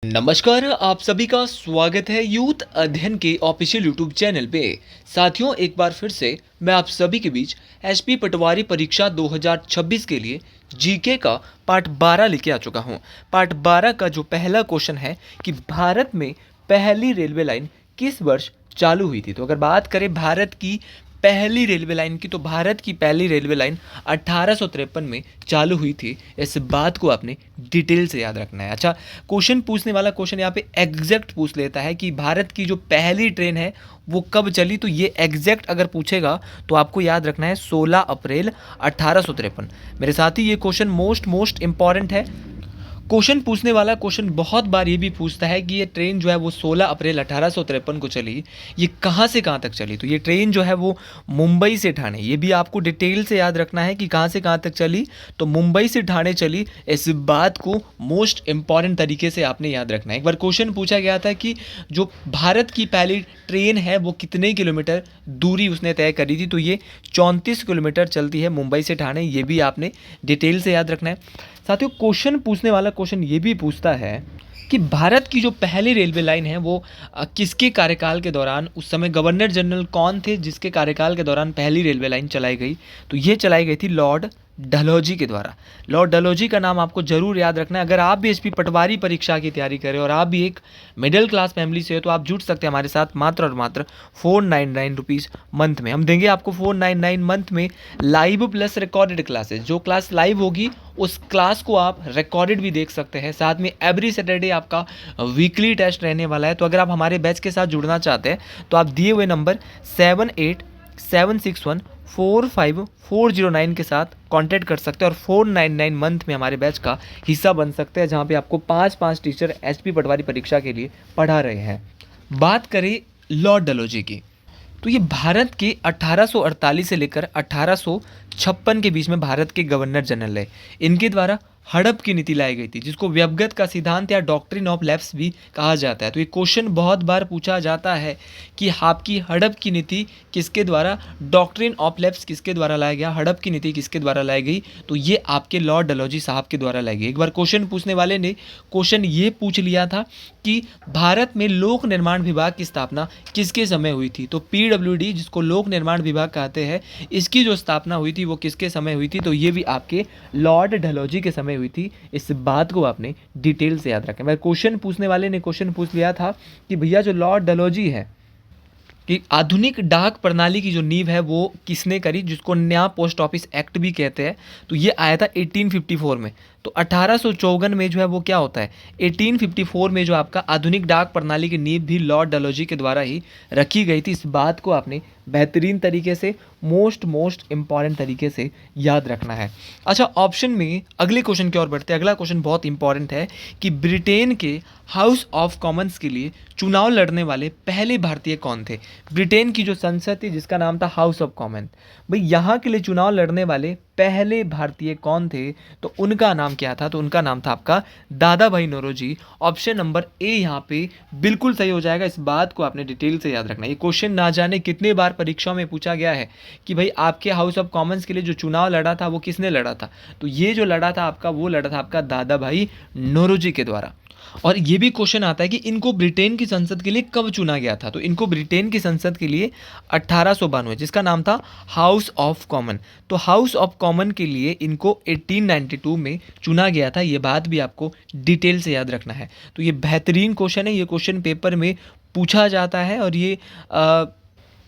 नमस्कार, आप सभी का स्वागत है यूथ अध्ययन के ऑफिशियल यूट्यूब चैनल पे। साथियों, एक बार फिर से मैं आप सभी के बीच एसपी पटवारी परीक्षा 2026 के लिए जीके का पार्ट 12 लेके आ चुका हूँ। पार्ट 12 का जो पहला क्वेश्चन है कि भारत में पहली रेलवे लाइन किस वर्ष चालू हुई थी। तो अगर बात करें भारत की पहली रेलवे लाइन की, तो भारत की पहली रेलवे लाइन 1853 में चालू हुई थी। इस बात को आपने डिटेल से याद रखना है। अच्छा, क्वेश्चन पूछने वाला क्वेश्चन यहाँ पे एग्जैक्ट पूछ लेता है कि भारत की जो पहली ट्रेन है वो कब चली। तो ये एग्जैक्ट अगर पूछेगा तो आपको याद रखना है 16 अप्रैल 1853। मेरे साथी, ये क्वेश्चन मोस्ट इंपॉर्टेंट है। क्वेश्चन पूछने वाला क्वेश्चन बहुत बार ये भी पूछता है कि ये ट्रेन जो है वो 16 अप्रैल 1853 को चली, ये कहाँ से कहाँ तक चली। तो ये ट्रेन जो है वो मुंबई से ठाणे, ये भी आपको डिटेल से याद रखना है कि कहाँ से कहाँ तक चली। तो मुंबई से ठाणे चली, इस बात को मोस्ट इंपॉर्टेंट तरीके से आपने याद रखना है। एक बार क्वेश्चन पूछा गया था कि जो भारत की पहली ट्रेन है वो कितने किलोमीटर दूरी उसने तय करी थी। तो ये 34 किलोमीटर चलती है मुंबई से ठाणे, ये भी आपने डिटेल से याद रखना है। साथियों, क्वेश्चन पूछने वाला क्वेश्चन ये भी पूछता है कि भारत की जो पहली रेलवे लाइन है वो किसके कार्यकाल के दौरान, उस समय गवर्नर जनरल कौन थे जिसके कार्यकाल के दौरान पहली रेलवे लाइन चलाई गई। तो ये चलाई गई थी लॉर्ड डलहौजी के द्वारा। लॉर्ड डलहौजी का नाम आपको जरूर याद रखना है। अगर आप भी एसपी पटवारी परीक्षा की तैयारी करें और आप भी एक मिडिल क्लास फैमिली से हो तो आप जुड़ सकते हैं हमारे साथ मात्र और मात्र 499 रुपीज़ मंथ में। हम देंगे आपको 499 मंथ में लाइव प्लस रिकॉर्डेड क्लासेस। जो क्लास लाइव होगी उस क्लास को आप रिकॉर्डेड भी देख सकते हैं। साथ में एवरी सैटरडे आपका वीकली टेस्ट रहने वाला है। तो अगर आप हमारे बैच के साथ जुड़ना चाहते हैं तो आप दिए हुए नंबर 7876145409 के साथ कांटेक्ट कर सकते हैं और 499 मंथ में हमारे बैच का हिस्सा बन सकते हैं, जहां पे आपको 5 टीचर एसपी पटवारी परीक्षा के लिए पढ़ा रहे हैं। बात करें लॉर्ड डलहौजी की, तो ये भारत के 1848 से लेकर 1856 के बीच में भारत के गवर्नर जनरल है। इनके द्वारा हड़प की नीति लाई गई थी, जिसको व्यवगत का सिद्धांत या डॉक्ट्रिन ऑफ लैप्स भी कहा जाता है। तो ये क्वेश्चन बहुत बार पूछा जाता है कि आपकी हड़प की नीति किसके द्वारा, डॉक्ट्रिन ऑफ लैप्स किसके द्वारा लाया गया, हड़प की नीति किसके द्वारा लाई गई। तो ये आपके लॉर्ड डलहौजी साहब के द्वारा लाई गई। एक बार क्वेश्चन पूछने वाले ने क्वेश्चन ये पूछ लिया था कि भारत में लोक निर्माण विभाग की स्थापना किसके समय हुई थी। तो पीडब्ल्यूडी, जिसको लोक निर्माण विभाग कहते हैं, इसकी जो स्थापना हुई थी वो किसके समय हुई थी। तो ये भी आपके लॉर्ड डलहौजी के समय हुई थी। इस बात को आपने डिटेल से याद रखें। मैं क्वेश्चन पूछने वाले ने क्वेश्चन पूछ लिया था कि भैया जो लॉर्ड डलहौजी है कि आधुनिक डाक प्रणाली की जो नींव है वो किसने करी, जिसको नया पोस्ट ऑफिस एक्ट भी कहते हैं। तो ये आया था 1854 में। तो 1854 में जो है वो क्या होता है, 1854 में जो आपका आधुनिक डाक प्रणाली की नींव भी लॉर्ड डलहौजी के द्वारा ही रखी गई थी। इस बात को आपने बेहतरीन तरीके से मोस्ट इंपॉर्टेंट तरीके से याद रखना है। अच्छा, ऑप्शन में अगले क्वेश्चन की ओर बढ़ते हैं। अगला क्वेश्चन बहुत इंपॉर्टेंट है कि ब्रिटेन के हाउस ऑफ कॉमन्स के लिए चुनाव लड़ने वाले पहले भारतीय कौन थे। ब्रिटेन की जो संसद थी जिसका नाम था हाउस ऑफ कॉमन, भाई यहाँ के लिए चुनाव लड़ने वाले पहले भारतीय कौन थे। तो उनका नाम क्या था, तो उनका नाम था आपका दादा भाई नौरोजी। ऑप्शन नंबर ए यहाँ पे बिल्कुल सही हो जाएगा। इस बात को आपने डिटेल से याद रखना है। ये क्वेश्चन ना जाने कितने बार परीक्षाओं में पूछा गया है कि भाई आपके हाउस ऑफ कॉमन्स के लिए जो चुनाव लड़ा था वो किसने लड़ा था। तो ये जो लड़ा था आपका, वो लड़ा था आपका दादा भाई नौरोजी के द्वारा। और ये भी क्वेश्चन आता है कि इनको ब्रिटेन की संसद के लिए कब चुना गया था। तो इनको ब्रिटेन की संसद के लिए 1892, जिसका नाम था हाउस ऑफ कॉमन। तो हाउस ऑफ कॉमन के लिए इनको 1892 में चुना गया था। ये बात भी आपको डिटेल से याद रखना है। तो ये बेहतरीन क्वेश्चन है, ये क्वेश्चन पेपर में पूछा जाता है। और ये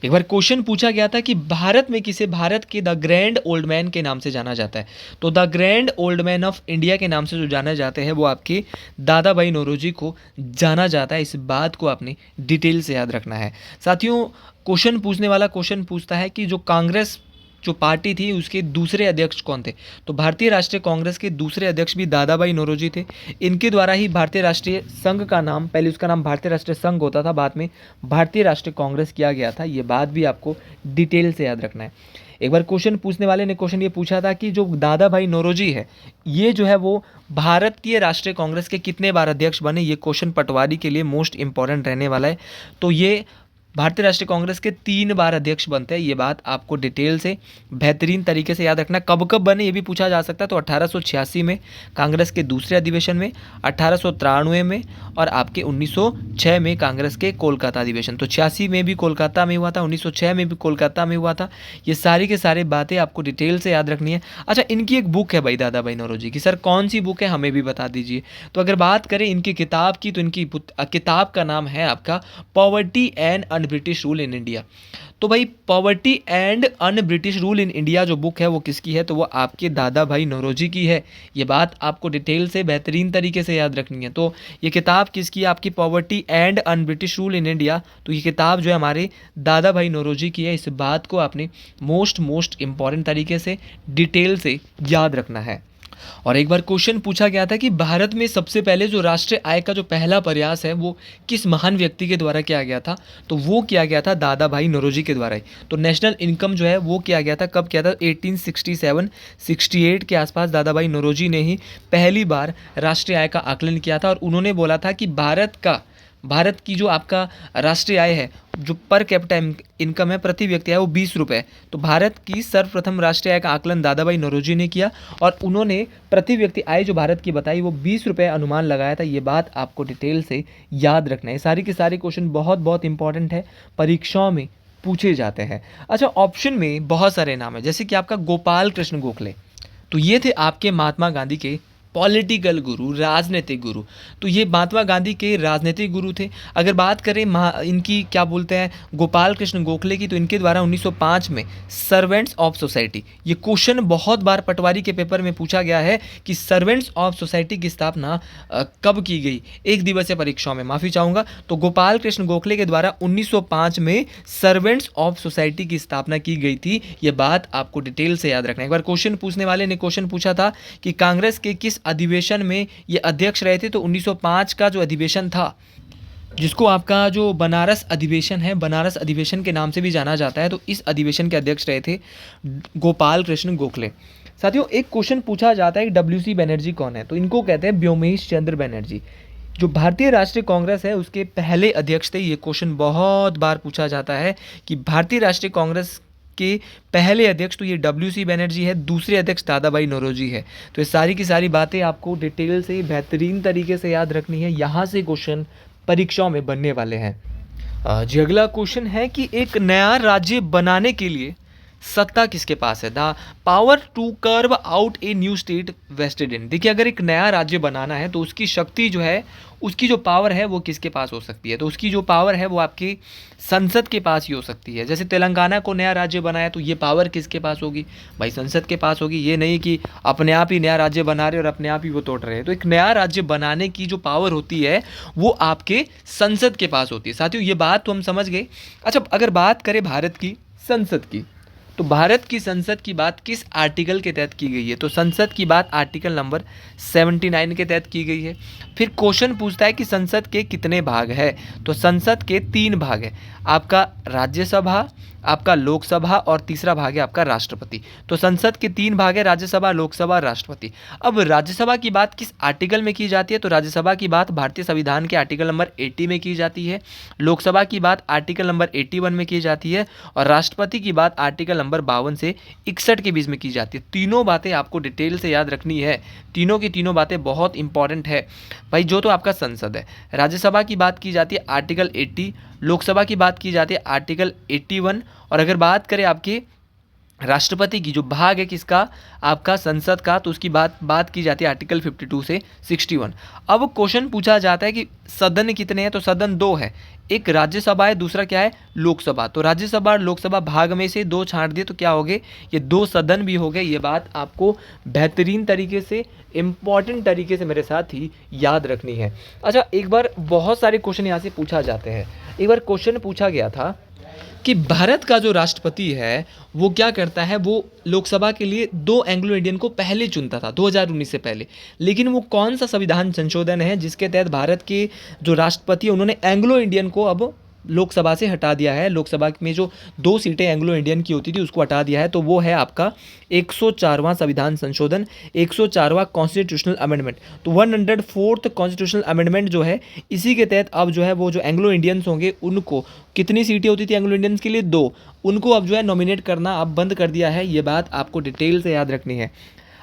एक बार क्वेश्चन पूछा गया था कि भारत में किसे भारत के द ग्रैंड ओल्ड मैन के नाम से जाना जाता है। तो the grand old man of India के नाम से जो जाना जाते हैं वो आपके दादा भाई नौरोजी को जाना जाता है। इस बात को आपने डिटेल से याद रखना है। साथियों, क्वेश्चन पूछने वाला क्वेश्चन पूछता है कि जो कांग्रेस जो पार्टी थी उसके दूसरे अध्यक्ष कौन थे। तो भारतीय राष्ट्रीय कांग्रेस के दूसरे अध्यक्ष भी दादा भाई नौरोजी थे। इनके द्वारा ही भारतीय राष्ट्रीय संघ का नाम, पहले उसका नाम भारतीय राष्ट्रीय संघ होता था, बाद में भारतीय राष्ट्रीय कांग्रेस किया गया था। ये बात भी आपको डिटेल से याद रखना है। एक बार क्वेश्चन पूछने वाले ने क्वेश्चन ये पूछा था कि जो दादा भाई नौरोजी है ये जो है वो भारतीय राष्ट्रीय कांग्रेस के कितने बार अध्यक्ष बने। ये क्वेश्चन पटवारी के लिए मोस्ट इंपॉर्टेंट रहने वाला है। तो ये भारतीय राष्ट्रीय कांग्रेस के 3 बार अध्यक्ष बनते हैं। ये बात आपको डिटेल से बेहतरीन तरीके से याद रखना। कब कब बने ये भी पूछा जा सकता है। तो 1886 में कांग्रेस के दूसरे अधिवेशन में, 1893 में और आपके 1906 में कांग्रेस के कोलकाता अधिवेशन। तो 86 में भी कोलकाता में हुआ था, 1906 में भी कोलकाता में हुआ था। ये सारी के सारे बातें आपको डिटेल से याद रखनी है। अच्छा, इनकी एक बुक है भाई दादा भाई नौरोजी की। सर कौन सी बुक है हमें भी बता दीजिए। तो अगर बात करें इनकी किताब की, तो इनकी किताब का नाम है आपका poverty and un British rule in India. तो भाई poverty and un British rule in India जो बुक है वो किसकी है, तो वो आपके दादा भाई नौरोजी की है। ये बात आपको डिटेल से बेहतरीन तरीके से याद रखनी है। तो ये किताब किसकी है आपकी, poverty and un British rule in India. तो ये किताब जो है हमारे दादा भाई नौरोजी की है। इस बात को आपने मोस्ट इंपॉर्टेंट तरीके से डिटेल से याद रखना है। और एक बार क्वेश्चन पूछा गया था कि भारत में सबसे पहले जो राष्ट्रीय आय का जो पहला प्रयास है वो किस महान व्यक्ति के द्वारा किया गया था, तो वो किया गया था दादा भाई नौरोजी के द्वारा ही। तो नेशनल इनकम जो है वो किया गया था, कब किया था, 1867-68 के आसपास दादा भाई नौरोजी ने ही पहली बार राष्ट्रीय आय का आकलन किया था। और उन्होंने बोला था कि भारत की जो आपका राष्ट्रीय आय है, जो पर कैपिटा इनकम है प्रति व्यक्ति है, वो 20 रुपये। तो भारत की सर्वप्रथम राष्ट्रीय आय का आकलन दादा भाई नौरोजी ने किया और उन्होंने प्रति व्यक्ति आय जो भारत की बताई वो 20 रुपये अनुमान लगाया था। ये बात आपको डिटेल से याद रखना है। सारी के सारे क्वेश्चन बहुत इंपॉर्टेंट है, परीक्षाओं में पूछे जाते हैं। अच्छा, ऑप्शन में बहुत सारे नाम है, जैसे कि आपका गोपाल कृष्ण गोखले। तो ये थे आपके महात्मा गांधी के पॉलिटिकल गुरु, राजनीतिक गुरु। तो ये महात्मा गांधी के राजनीतिक गुरु थे। अगर बात करें इनकी क्या बोलते हैं गोपाल कृष्ण गोखले की, तो इनके द्वारा 1905 में सर्वेंट्स ऑफ सोसाइटी, ये क्वेश्चन बहुत बार पटवारी के पेपर में पूछा गया है कि सर्वेंट्स ऑफ सोसाइटी की स्थापना कब की गई, एक दिवसीय परीक्षाओं में, माफ़ी चाहूँगा। तो गोपाल कृष्ण गोखले के द्वारा 1905 में सर्वेंट्स ऑफ सोसाइटी की स्थापना की गई थी। ये बात आपको डिटेल से याद रखना है। एक बार क्वेश्चन पूछने वाले ने क्वेश्चन पूछा था कि कांग्रेस के किस अधिवेशन में ये अध्यक्ष रहे थे, तो 1905 का जो अधिवेशन था, जिसको आपका जो बनारस अधिवेशन है, बनारस अधिवेशन के नाम से भी जाना जाता है, तो इस अधिवेशन के अध्यक्ष रहे थे गोपाल कृष्ण गोखले। साथियों, एक क्वेश्चन पूछा जाता है कि डब्ल्यूसी बनर्जी कौन है, तो इनको कहते हैं व्योमेश चंद्र बनर्जी, जो भारतीय राष्ट्रीय कांग्रेस है उसके पहले अध्यक्ष थे। ये क्वेश्चन बहुत बार पूछा जाता है कि भारतीय राष्ट्रीय कांग्रेस के पहले अध्यक्ष तो ये डब्ल्यूसी बनर्जी है, दूसरे अध्यक्ष दादा भाई नौरोजी है। तो ये सारी की सारी बातें आपको डिटेल से बेहतरीन तरीके से याद रखनी है। यहाँ से क्वेश्चन परीक्षाओं में बनने वाले हैं। जी, अगला क्वेश्चन है कि एक नया राज्य बनाने के लिए सत्ता किसके पास है, the power to carve out a new state vested in. देखिए, अगर एक नया राज्य बनाना है तो उसकी शक्ति जो है, उसकी जो पावर है वो किसके पास हो सकती है, तो उसकी जो पावर है वो आपकी संसद के पास ही हो सकती है। जैसे तेलंगाना को नया राज्य बनाया तो ये पावर किसके पास होगी, भाई संसद के पास होगी। ये नहीं कि अपने आप ही नया राज्य बना रहे और अपने आप ही वो तोड़ रहे हैं। तो एक नया राज्य बनाने की जो पावर होती है वो आपके संसद के पास होती है। साथियों, ये बात तो हम समझ गए। अच्छा, अगर बात करें भारत की संसद की, तो भारत की संसद की बात किस आर्टिकल के तहत की गई है, तो संसद की बात आर्टिकल नंबर 79 के तहत की गई है। फिर क्वेश्चन पूछता है कि संसद के कितने भाग है, तो संसद के 3 भाग है, आपका राज्यसभा, आपका लोकसभा और तीसरा भाग है आपका राष्ट्रपति। तो संसद के 3 भाग है, राज्यसभा, लोकसभा, राष्ट्रपति। अब राज्यसभा की बात किस आर्टिकल में की जाती है, तो राज्यसभा की बात भारतीय संविधान के आर्टिकल नंबर 80 में की जाती है, लोकसभा की बात आर्टिकल नंबर 81 में की जाती है और राष्ट्रपति की बात आर्टिकल नंबर 52 से 61 के बीच में की जाती है। तीनों बातें आपको डिटेल से याद रखनी है, तीनों की तीनों बातें बहुत इंपॉर्टेंट है भाई। जो तो आपका संसद है, राज्यसभा की बात की जाती है आर्टिकल 80, लोकसभा की बात की जाती है आर्टिकल 81 और अगर बात करें आपके राष्ट्रपति की जो भाग है किसका, आपका संसद का, तो उसकी बात की जाती है आर्टिकल 52 से 61। अब क्वेश्चन पूछा जाता है कि सदन कितने हैं, तो सदन 2 है, एक राज्यसभा है, दूसरा क्या है, लोकसभा। तो राज्यसभा और लोकसभा भाग में से 2 छांट दिए तो क्या हो गए, ये 2 सदन भी हो गए। ये बात आपको बेहतरीन तरीके से, इंपॉर्टेंट तरीके से मेरे साथ ही याद रखनी है। अच्छा, एक बार बहुत सारे क्वेश्चन यहाँ से पूछा जाते हैं। एक बार क्वेश्चन पूछा गया था कि भारत का जो राष्ट्रपति है वो क्या करता है, वो लोकसभा के लिए 2 एंग्लो इंडियन को पहले चुनता था 2019 से पहले, लेकिन वो कौन सा संविधान संशोधन है जिसके तहत भारत के जो राष्ट्रपति है उन्होंने एंग्लो इंडियन को अब लोकसभा से हटा दिया है। लोकसभा में जो 2 सीटें एंग्लो इंडियन की होती थी उसको हटा दिया है, तो वो है आपका 104वां संविधान संशोधन, 104वां कॉन्स्टिट्यूशनल अमेंडमेंट। तो 104th कॉन्स्टिट्यूशनल अमेंडमेंट जो है, इसी के तहत अब जो है वो जो एंग्लो इंडियंस होंगे उनको, कितनी सीटें होती थी एंग्लो इंडियंस के लिए, 2, उनको अब जो है नॉमिनेट करना अब बंद कर दिया है। ये बात आपको डिटेल से याद रखनी है।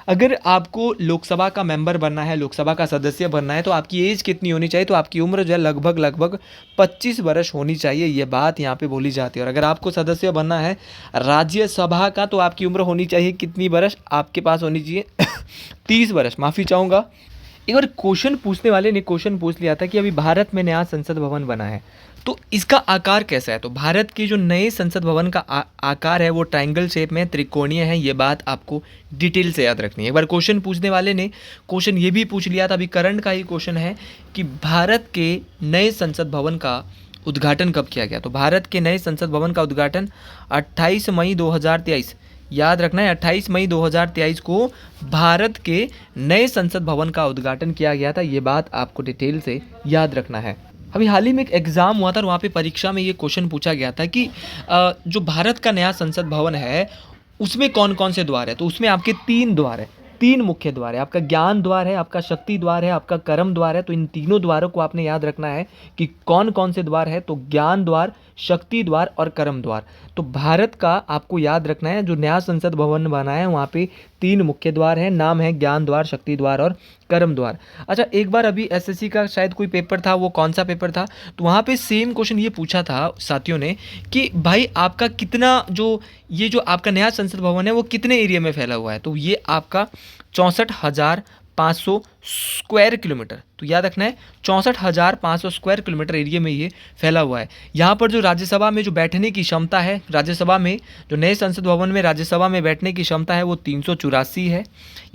अगर आपको लोकसभा का मेंबर बनना है, लोकसभा का सदस्य बनना है, तो आपकी एज कितनी होनी चाहिए? तो आपकी उम्र जो है लगभग 25 वर्ष होनी चाहिए, ये बात यहाँ पे बोली जाती है। और अगर आपको सदस्य बनना है राज्यसभा का, तो आपकी उम्र होनी चाहिए कितनी वर्ष? आपके पास होनी चाहिए 30 वर्ष। माफ़ी चाहूँगा। एक बार क्वेश्चन पूछने वाले ने क्वेश्चन पूछ लिया था कि अभी भारत में नया संसद भवन बना है, तो इसका आकार कैसा है? तो भारत के जो नए संसद भवन का आकार है वो ट्रायंगल शेप में त्रिकोणीय है। ये बात आपको डिटेल से याद रखनी है। एक बार क्वेश्चन पूछने वाले ने क्वेश्चन ये भी पूछ लिया था, अभी करंट का ही क्वेश्चन है कि भारत के नए संसद भवन का उद्घाटन कब किया गया? तो भारत के नए संसद भवन का उद्घाटन 28 मई 2023, याद रखना है 28 मई 2023 को भारत के नए संसद भवन का उद्घाटन किया गया था। ये बात आपको डिटेल से याद रखना है। अभी हाल ही में एक एग्ज़ाम हुआ था और वहाँ पे परीक्षा में ये क्वेश्चन पूछा गया था कि जो भारत का नया संसद भवन है उसमें कौन कौन से द्वार है? तो उसमें आपके 3 द्वार है, 3 मुख्य द्वार है। आपका ज्ञान द्वार है, आपका शक्ति द्वार है, आपका कर्म द्वार है। तो इन तीनों द्वारों को आपने याद रखना है कि कौन कौन से द्वार है। तो ज्ञान द्वार, शक्ति द्वार और कर्म द्वार। तो भारत का आपको याद रखना है, जो नया संसद भवन बना है वहाँ पे 3 मुख्य द्वार हैं, नाम है ज्ञान द्वार, शक्ति द्वार और कर्म द्वार। अच्छा, एक बार अभी एसएससी का शायद कोई पेपर था, वो कौन सा पेपर था? तो वहाँ पे सेम क्वेश्चन ये पूछा था साथियों ने कि भाई आपका कितना ये जो आपका नया संसद भवन है वो कितने एरिया में फैला हुआ है? तो ये आपका 64,500 स्क्वायर किलोमीटर। तो याद रखना है 64,500 स्क्वायर किलोमीटर एरिया में ये फैला हुआ है। यहाँ पर जो राज्यसभा में जो बैठने की क्षमता है, राज्यसभा में जो नए संसद भवन में राज्यसभा में बैठने की क्षमता है वो 384 है।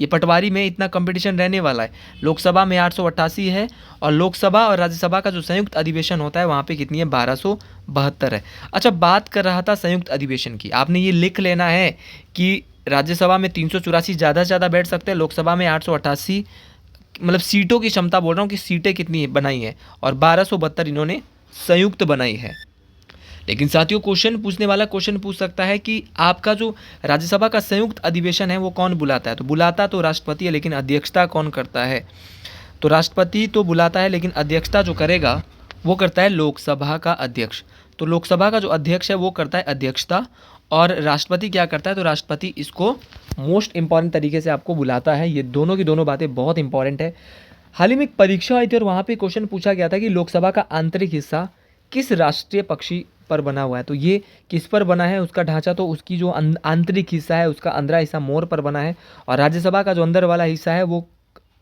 ये पटवारी में इतना कंपटीशन रहने वाला है। लोकसभा में 888 है और लोकसभा और राज्यसभा का जो संयुक्त अधिवेशन होता है वहाँ पे कितनी है? 1272 है। अच्छा, बात कर रहा था संयुक्त अधिवेशन की, आपने ये लिख लेना है कि राज्यसभा में 384 ज़्यादा से ज़्यादा बैठ सकते हैं, लोकसभा में 888, मतलब सीटों की क्षमता बोल रहा हूँ कि सीटें कितनी बनाई हैं, और 1272 इन्होंने संयुक्त बनाई है। लेकिन साथियों क्वेश्चन पूछने वाला क्वेश्चन पूछ सकता है कि आपका जो राज्यसभा का संयुक्त अधिवेशन है वो कौन बुलाता है? तो बुलाता तो राष्ट्रपति है, लेकिन अध्यक्षता कौन करता है? तो राष्ट्रपति तो बुलाता है, लेकिन अध्यक्षता जो करेगा वो करता है लोकसभा का अध्यक्ष। तो लोकसभा का जो अध्यक्ष है वो करता है अध्यक्षता, और राष्ट्रपति क्या करता है? तो राष्ट्रपति इसको मोस्ट इंपॉर्टेंट तरीके से आपको बुलाता है। ये दोनों की दोनों बातें बहुत इंपॉर्टेंट है। हाल ही में एक परीक्षा आई थी और वहाँ पे क्वेश्चन पूछा गया था कि लोकसभा का आंतरिक हिस्सा किस राष्ट्रीय पक्षी पर बना हुआ है? तो ये किस पर बना है उसका ढांचा? तो उसकी जो आंतरिक हिस्सा है उसका अंदर हिस्सा मोर पर बना है, और राज्यसभा का जो अंदर वाला हिस्सा है वो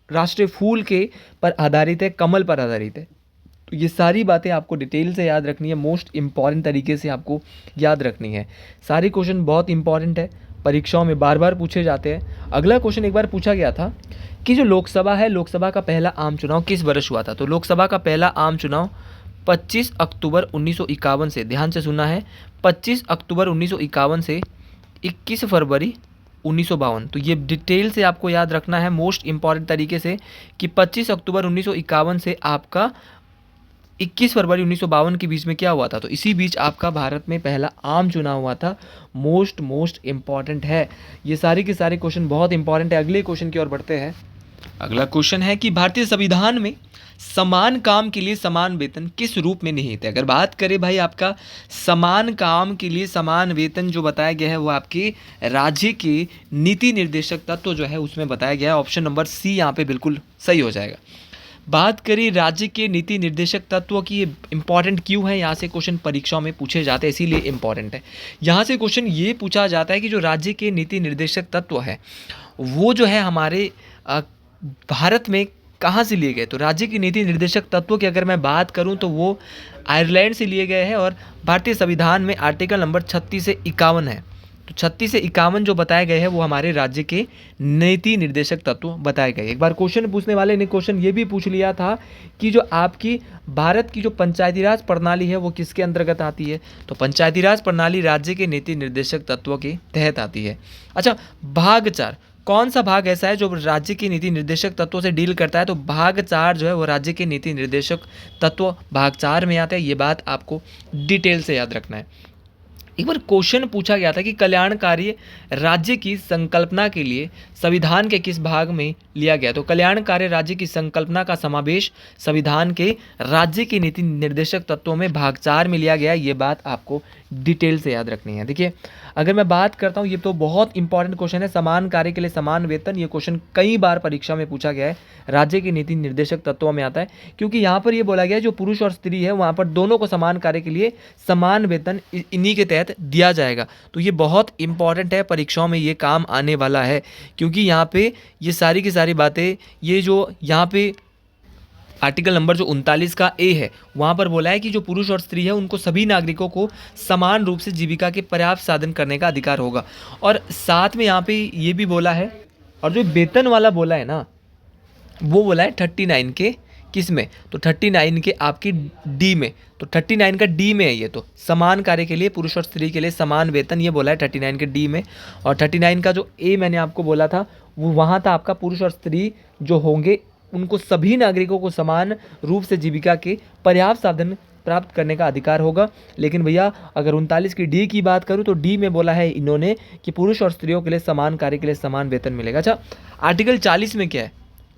राष्ट्रीय फूल के पर आधारित है, कमल पर आधारित है। तो ये सारी बातें आपको डिटेल से याद रखनी है, मोस्ट इंपॉर्टेंट तरीके से आपको याद रखनी है। सारे क्वेश्चन बहुत इंपॉर्टेंट है, परीक्षाओं में बार बार पूछे जाते हैं। अगला क्वेश्चन एक बार पूछा गया था कि जो लोकसभा है, लोकसभा का पहला आम चुनाव किस वर्ष हुआ था? तो लोकसभा का पहला आम चुनाव 25 अक्टूबर 1951 से, ध्यान से सुना है, 25 अक्टूबर 1951 से 21 फरवरी 1952। तो ये डिटेल से आपको याद रखना है मोस्ट इंपॉर्टेंट तरीके से कि 25 अक्टूबर 1951 से आपका 21 फरवरी 1952 के बीच में क्या हुआ था? तो इसी बीच आपका भारत में पहला आम चुनाव हुआ था। मोस्ट इंपॉर्टेंट है। ये सारे के सारे क्वेश्चन बहुत इंपॉर्टेंट है। अगले क्वेश्चन की ओर बढ़ते हैं। अगला क्वेश्चन है कि भारतीय संविधान में समान काम के लिए समान वेतन किस रूप में निहित है? अगर बात करें भाई आपका समान काम के लिए समान वेतन जो बताया गया है वो आपके राज्य के नीति निर्देशक तत्व जो है उसमें बताया गया है। ऑप्शन नंबर सी यहाँ पे बिल्कुल सही हो जाएगा। बात करें राज्य के नीति निर्देशक तत्वों की, ये इंपॉर्टेंट क्यों है? यहाँ से क्वेश्चन परीक्षाओं में पूछे जाते हैं, इसीलिए इंपॉर्टेंट है। यहाँ से क्वेश्चन ये पूछा जाता है कि जो राज्य के नीति निर्देशक तत्व है वो जो है हमारे भारत में कहाँ से लिए गए? तो राज्य की नीति निर्देशक तत्वों की अगर मैं बात करूँ तो वो आयरलैंड से लिए गए हैं, और भारतीय संविधान में आर्टिकल नंबर 36 से 51 है। तो 36 से 51 जो बताए गए हैं वो हमारे राज्य के नीति निर्देशक तत्व बताए गए। एक बार क्वेश्चन पूछने वाले ने क्वेश्चन ये भी पूछ लिया था कि जो आपकी भारत की जो पंचायती राज प्रणाली है वो किसके अंतर्गत आती है? तो पंचायती राज प्रणाली राज्य के नीति निर्देशक तत्वों के तहत आती है। अच्छा, भाग 4 कौन सा भाग ऐसा है जो राज्य के नीति निर्देशक तत्वों से डील करता है? तो भाग 4 जो है वो राज्य के नीति निर्देशक तत्व भाग 4 में आता है। ये बात आपको डिटेल से याद रखना है। एक बार क्वेश्चन पूछा गया था कि कल्याणकारी राज्य की संकल्पना के लिए संविधान के किस भाग में लिया गया। तो कल्याणकारी राज्य की संकल्पना का समावेश संविधान के राज्य की नीति निर्देशक तत्वों में भाग 4 में लिया गया। ये बात आपको डिटेल से याद रखनी है। देखिए, अगर मैं बात करता हूँ, ये तो बहुत इंपॉर्टेंट क्वेश्चन है, समान कार्य के लिए समान वेतन। ये क्वेश्चन कई बार परीक्षा में पूछा गया है, राज्य की नीति निर्देशक तत्वों में आता है, क्योंकि यहाँ पर ये बोला गया है जो पुरुष और स्त्री है वहाँ पर दोनों को समान कार्य के लिए समान वेतन इन्हीं के तहत दिया जाएगा। तो ये बहुत इंपॉर्टेंट है, परीक्षाओं में ये काम आने वाला है, क्योंकि यहाँ पे ये सारी की सारी बातें, ये जो यहाँ पे आर्टिकल नंबर जो 39 का ए है, वहाँ पर बोला है कि जो पुरुष और स्त्री है उनको सभी नागरिकों को समान रूप से जीविका के पर्याप्त साधन करने का अधिकार होगा। और साथ में यहाँ पे ये भी बोला है, और जो वेतन वाला बोला है ना, वो बोला है 39 के किस में, तो 39 के आपकी डी में। तो 39 का डी में है ये, तो समान कार्य के लिए पुरुष और स्त्री के लिए समान वेतन, ये बोला है 39 के डी में। और 39 का जो ए मैंने आपको बोला था, वो वहाँ था आपका पुरुष और स्त्री जो होंगे उनको सभी नागरिकों को समान रूप से जीविका के पर्याप्त साधन प्राप्त करने का अधिकार होगा। लेकिन भैया अगर 39 की डी की बात करूं तो डी में बोला है इन्होंने कि पुरुष और स्त्रियों के लिए समान कार्य के लिए समान वेतन मिलेगा। अच्छा, आर्टिकल 40 में क्या है,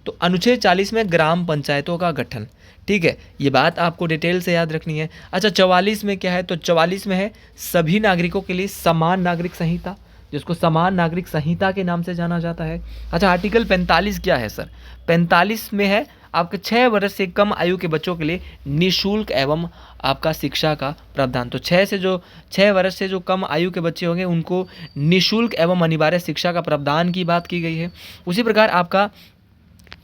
तो अनुच्छेद 40 में ग्राम पंचायतों का गठन, ठीक है, ये बात आपको डिटेल से याद रखनी है। अच्छा, 44 में क्या है, तो 44 में है सभी नागरिकों के लिए समान नागरिक संहिता, जिसको समान नागरिक संहिता के नाम से जाना जाता है। अच्छा, आर्टिकल 45 क्या है सर, 45 में है आपके 6 वर्ष से कम आयु के बच्चों के लिए निःशुल्क एवं आपका शिक्षा का प्रावधान। तो 6 वर्ष से जो कम आयु के बच्चे होंगे उनको निःशुल्क एवं अनिवार्य शिक्षा का प्रावधान की बात की गई है। उसी प्रकार आपका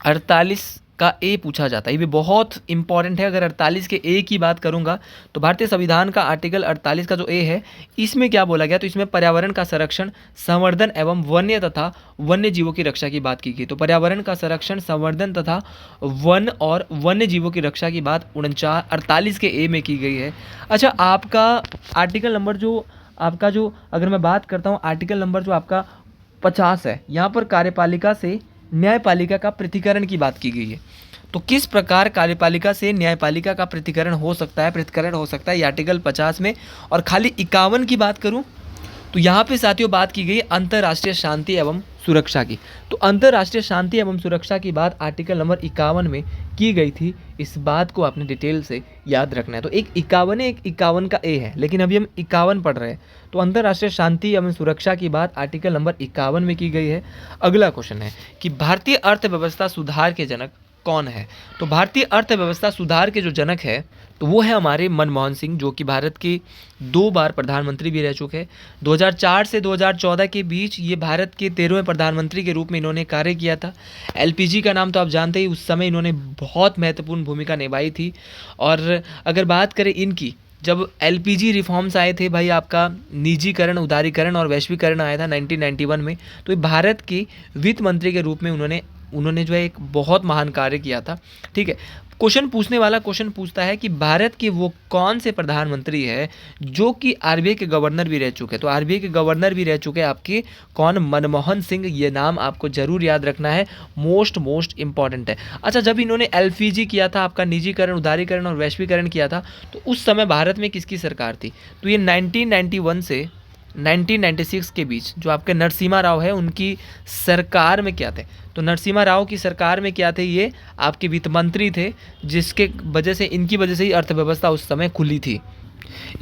48 का ए पूछा जाता है, ये भी बहुत इंपॉर्टेंट है। अगर 48 के ए की बात करूंगा तो भारतीय संविधान का आर्टिकल 48 का जो ए है, इसमें क्या बोला गया, तो इसमें पर्यावरण का संरक्षण, संवर्धन एवं वन्य तथा वन्य जीवों की रक्षा की बात की गई। तो पर्यावरण का संरक्षण, संवर्धन तथा वन और वन्य जीवों की रक्षा की बात 48 के ए में की गई है। अच्छा, आपका आर्टिकल नंबर जो आपका जो अगर मैं बात करता हूँ आर्टिकल नंबर जो आपका 50 है, यहाँ पर कार्यपालिका से न्यायपालिका का पृथक्करण की बात की गई है। तो किस प्रकार कार्यपालिका से न्यायपालिका का पृथक्करण हो सकता है, ये आर्टिकल 50 में। और खाली 51 की बात करूं तो यहाँ पे साथियों बात की गई अंतर्राष्ट्रीय शांति एवं सुरक्षा की। तो अंतर्राष्ट्रीय शांति एवं सुरक्षा की बात आर्टिकल नंबर 51 में की गई थी। इस बात को आपने डिटेल से याद रखना है। तो एक 51 है, एक 51 का ए है, लेकिन अभी हम 51 पढ़ रहे हैं। तो अंतर्राष्ट्रीय शांति एवं सुरक्षा की बात आर्टिकल नंबर 51 में की गई है। अगला क्वेश्चन है कि भारतीय अर्थव्यवस्था सुधार के जनक कौन है। तो भारतीय अर्थव्यवस्था सुधार के जो जनक है तो वो है हमारे मनमोहन सिंह, जो कि भारत के 2 बार प्रधानमंत्री भी रह चुके हैं। 2004 से 2014 के बीच ये भारत के 13वें प्रधानमंत्री के रूप में इन्होंने कार्य किया था। एलपीजी का नाम तो आप जानते ही, उस समय इन्होंने बहुत महत्वपूर्ण भूमिका निभाई थी। और अगर बात करें इनकी, जब एलपीजी रिफॉर्म्स आए थे भाई, आपका निजीकरण, उदारीकरण और वैश्वीकरण आया था 1991 में, तो ये भारत के वित्त मंत्री के रूप में उन्होंने जो है एक बहुत महान कार्य किया था। ठीक है, क्वेश्चन पूछने वाला क्वेश्चन पूछता है कि भारत के वो कौन से प्रधानमंत्री है जो कि आरबीआई के गवर्नर भी रह चुके हैं। तो आरबीआई के गवर्नर भी रह चुके हैं आपके कौन, मनमोहन सिंह। ये नाम आपको जरूर याद रखना है, मोस्ट इंपॉर्टेंट है। अच्छा, जब इन्होंने एलपीजी किया था, आपका निजीकरण, उदारीकरण और वैश्वीकरण किया था, तो उस समय भारत में किसकी सरकार थी, तो ये 1991 से 1996 के बीच जो आपके नरसिम्हा राव है उनकी सरकार में क्या थे। तो नरसिम्हा राव की सरकार में क्या थे, ये आपके वित्त मंत्री थे, जिसके वजह से इनकी वजह से ही अर्थव्यवस्था उस समय खुली थी।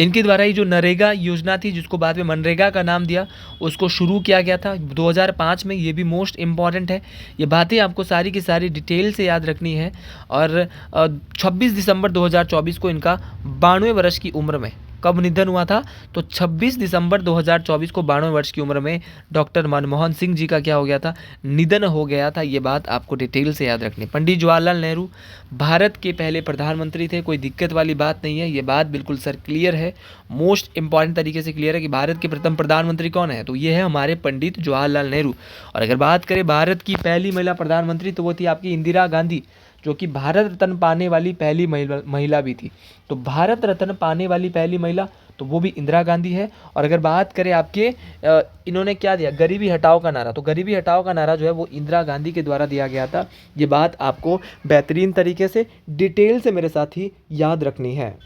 इनके द्वारा ही जो नरेगा योजना थी, जिसको बाद में मनरेगा का नाम दिया, उसको शुरू किया गया था 2005 में। ये भी मोस्ट इम्पॉर्टेंट है, ये बातें आपको सारी की सारी डिटेल से याद रखनी है। और 26 दिसंबर 2024 को इनका 92वें वर्ष की उम्र में कब निधन हुआ था, तो 26 दिसंबर 2024 को 92वें वर्ष की उम्र में डॉक्टर मनमोहन सिंह जी का क्या हो गया था, निधन हो गया था। ये बात आपको डिटेल से याद रखनी है। पंडित जवाहरलाल नेहरू भारत के पहले प्रधानमंत्री थे, कोई दिक्कत वाली बात नहीं है, ये बात बिल्कुल सर क्लियर है, मोस्ट इंपॉर्टेंट तरीके से क्लियर है कि भारत के प्रथम प्रधानमंत्री कौन है, तो ये है हमारे पंडित जवाहरलाल नेहरू। और अगर बात करें भारत की पहली महिला प्रधानमंत्री, तो वो थी आपकी इंदिरा गांधी, जो कि भारत रत्न पाने वाली पहली महिला भी थी। तो भारत रत्न पाने वाली पहली महिला तो वो भी इंदिरा गांधी है। और अगर बात करें आपके इन्होंने क्या दिया, गरीबी हटाओ का नारा, तो गरीबी हटाओ का नारा जो है वो इंदिरा गांधी के द्वारा दिया गया था। ये बात आपको बेहतरीन तरीके से डिटेल से मेरे साथ ही याद रखनी है।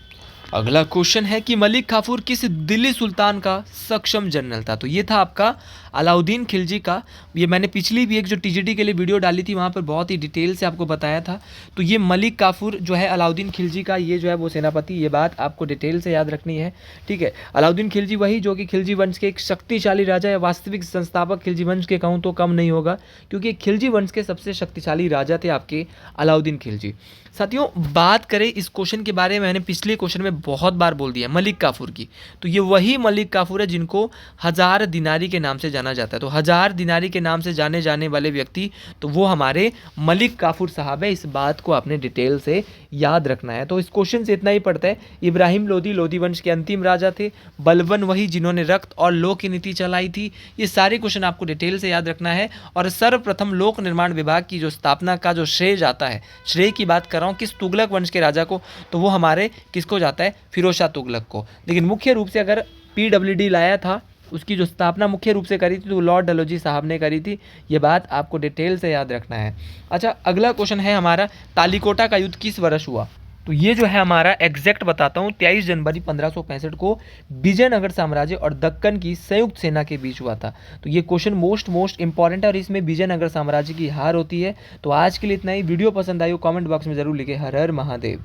अगला क्वेश्चन है कि मलिक काफूर किस दिल्ली सुल्तान का सक्षम जनरल था? तो ये था आपका अलाउद्दीन खिलजी का। ये मैंने पिछली भी एक जो टीजीटी के लिए वीडियो डाली थी वहाँ पर बहुत ही डिटेल से आपको बताया था। तो ये मलिक काफूर जो है अलाउद्दीन खिलजी का ये जो है वो सेनापति, ये बात आपको डिटेल से याद रखनी है, ठीक है। अलाउद्दीन खिलजी वही जो कि खिलजी वंश के एक शक्तिशाली राजा या वास्तविक संस्थापक खिलजी वंश के कहूँ तो कम नहीं होगा, क्योंकि खिलजी वंश के सबसे शक्तिशाली राजा थे आपके अलाउद्दीन खिलजी। साथियों, बात करें इस क्वेश्चन के बारे में, मैंने पिछले क्वेश्चन में बहुत बार बोल दिया मलिक काफूर की। तो ये वही मलिक काफूर है जिनको हजार दिनारी के नाम से जाना जाता है। तो हजार दिनारी के नाम से जाने जाने वाले व्यक्ति तो वो हमारे मलिक काफूर साहब है। इस बात को आपने डिटेल से याद रखना है। तो इस क्वेश्चन से इतना ही पड़ता है। इब्राहिम लोदी लोदी वंश के अंतिम राजा थे। बलबन वही जिन्होंने रक्त और लोक की नीति चलाई थी। ये सारे क्वेश्चन आपको डिटेल से याद रखना है। और सर्वप्रथम लोक निर्माण विभाग की जो स्थापना का जो श्रेय जाता है, श्रेय की बात कर रहा हूँ किस तुगलक वंश के राजा को, तो वो हमारे किसको जाता है? फिरोज शाह तुगलक को। लेकिन मुख्य रूप से अगर पीडब्ल्यूडी लाया था, उसकी जो स्थापना मुख्य रूप से करी थी तो लॉर्ड डलहौजी साहब ने करी थी। ये बात आपको डिटेल से याद रखना है। अच्छा, अगला क्वेश्चन है हमारा, तालीकोटा का युद्ध किस वर्ष हुआ? तो ये जो है हमारा एग्जैक्ट बताता हूँ, 23 जनवरी 1565 को विजयनगर साम्राज्य और दक्कन की संयुक्त सेना के बीच हुआ था। तो ये क्वेश्चन मोस्ट इंपॉर्टेंट है और इसमें विजयनगर साम्राज्य की हार होती है। तो आज के लिए इतना ही। वीडियो पसंद आई हो कमेंट बॉक्स में जरूर लिखे। हर हर महादेव।